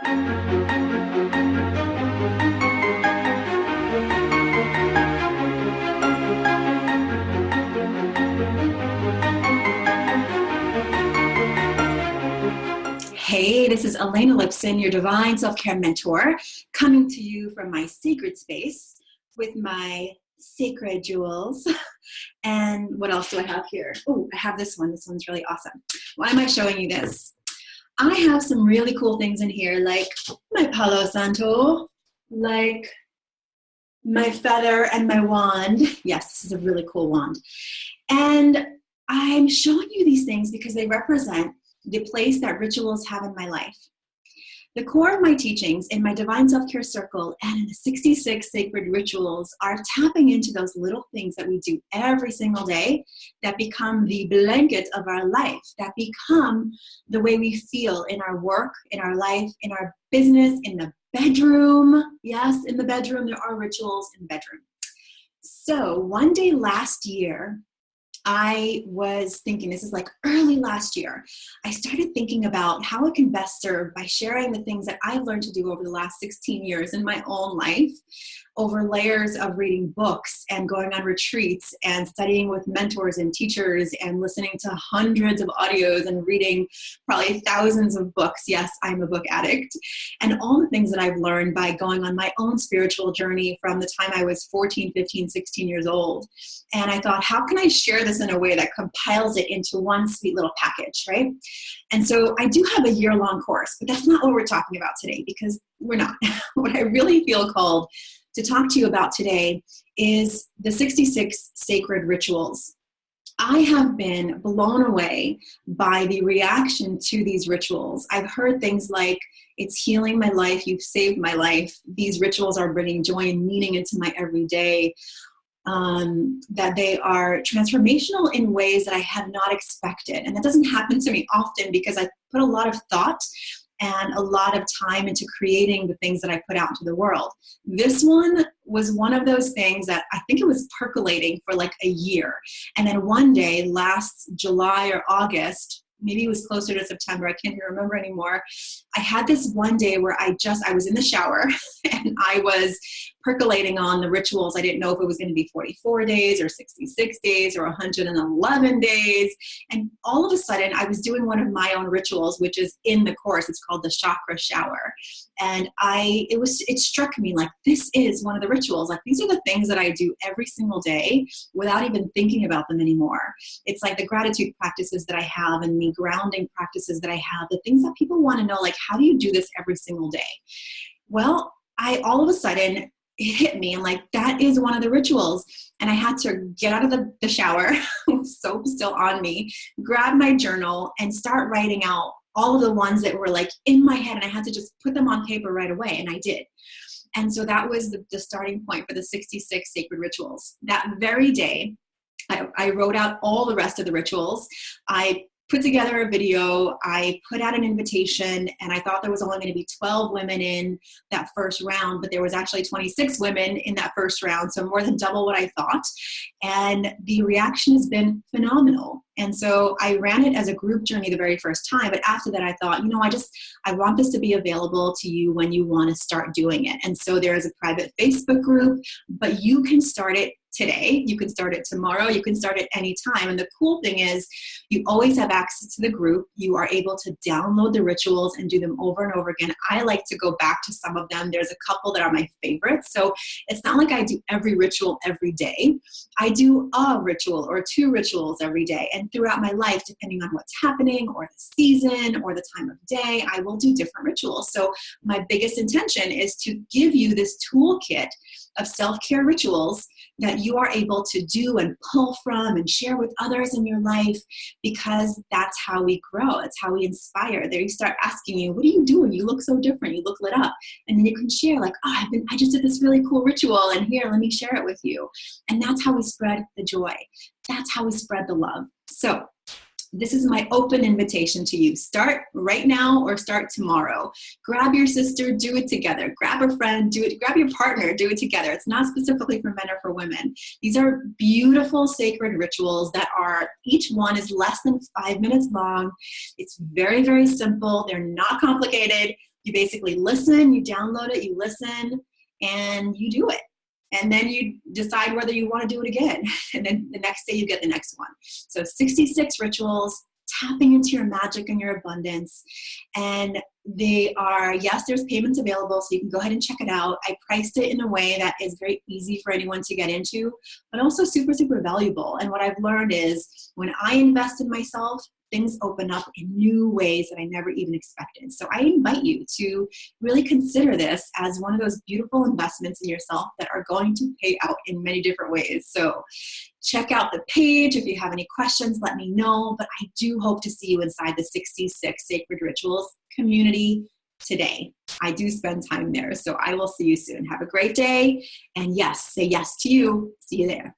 Hey, this is Elena Lipson, your divine self-care mentor, coming to you from my sacred space with my sacred jewels. And what else do I have here? Oh, I have this one. This one's really awesome. Why am I showing you this? I have some really cool things in here, like my Palo Santo, like my feather and my wand. Yes, this is a really cool wand. And I'm showing you these things because they represent the place that rituals have in my life. The core of my teachings in my Divine Self-Care Circle and in the 66 sacred rituals are tapping into those little things that we do every single day that become the blanket of our life, that become the way we feel in our work, in our life, in our business, in the bedroom. Yes, in the bedroom, there are rituals in the bedroom. So one day last year, I was thinking, this is like early last year, I started thinking about how I can best serve by sharing the things that I've learned to do over the last 16 years in my own life, over layers of reading books and going on retreats and studying with mentors and teachers and listening to hundreds of audios and reading probably thousands of books. Yes, I'm a book addict. And all the things that I've learned by going on my own spiritual journey from the time I was 14, 15, 16 years old. And I thought, how can I share this in a way that compiles it into one sweet little package, right? And so I do have a year-long course, but that's not what we're talking about today, because we're not. What I really feel called to talk to you about today is the 66 sacred rituals. I have been blown away by the reaction to these rituals. I've heard things like, it's healing my life, you've saved my life, these rituals are bringing joy and meaning into my everyday, that they are transformational in ways that I have not expected. And that doesn't happen to me often because I put a lot of thought and a lot of time into creating the things that I put out into the world. This one was one of those things that I think it was percolating for like a year. And then one day, last July or August, maybe it was closer to September, I can't even remember anymore, I had this one day where I was in the shower and I was percolating on the rituals. I didn't know if it was going to be 44 days or 66 days or 111 days. And all of a sudden I was doing one of my own rituals, which is in the course. It's called the chakra shower. And it struck me like, this is one of the rituals. Like, these are the things that I do every single day without even thinking about them anymore. It's like the gratitude practices that I have and the grounding practices that I have, the things that people want to know, like, how do you do this every single day? Well, all of a sudden, it hit me. And like, that is one of the rituals. And I had to get out of the shower with soap still on me, grab my journal and start writing out all of the ones that were like in my head. And I had to just put them on paper right away. And I did. And so that was the starting point for the 66 sacred rituals. That very day, I wrote out all the rest of the rituals. I put together a video, I put out an invitation, and I thought there was only going to be 12 women in that first round, but there was actually 26 women in that first round, so more than double what I thought. And the reaction has been phenomenal. And so I ran it as a group journey the very first time, but after that I thought, I want this to be available to you when you want to start doing it. And so there is a private Facebook group, but you can start it today, you can start it tomorrow, you can start it anytime. And the cool thing is you always have access to the group. You are able to download the rituals and do them over and over again. I like to go back to some of them. There's a couple that are my favorites. So it's not like I do every ritual every day. I do a ritual or two rituals every day. And throughout my life, depending on what's happening or the season or the time of day, I will do different rituals. So my biggest intention is to give you this toolkit of self-care rituals that you are able to do and pull from and share with others in your life, because that's how we grow. It's how we inspire. There you start asking you, what are you doing? You look so different. You look lit up. And then you can share like, I just did this really cool ritual and here, let me share it with you. And that's how we spread the joy. That's how we spread the love. So this is my open invitation to you. Start right now or start tomorrow. Grab your sister, do it together. Grab a friend, do it. Grab your partner, do it together. It's not specifically for men or for women. These are beautiful sacred rituals that are, each one is less than 5 minutes long. It's very, very simple. They're not complicated. You basically listen, you download it, you listen, and you do it. And then you decide whether you want to do it again. And then the next day you get the next one. So 66 rituals, tapping into your magic and your abundance. And they are, yes, there's payments available, so you can go ahead and check it out. I priced it in a way that is very easy for anyone to get into, but also super, super valuable. And what I've learned is when I invest in myself, things open up in new ways that I never even expected. So I invite you to really consider this as one of those beautiful investments in yourself that are going to pay out in many different ways. So check out the page. If you have any questions, let me know. But I do hope to see you inside the 66 Sacred Rituals community today. I do spend time there. So I will see you soon. Have a great day. And yes, say yes to you. See you there.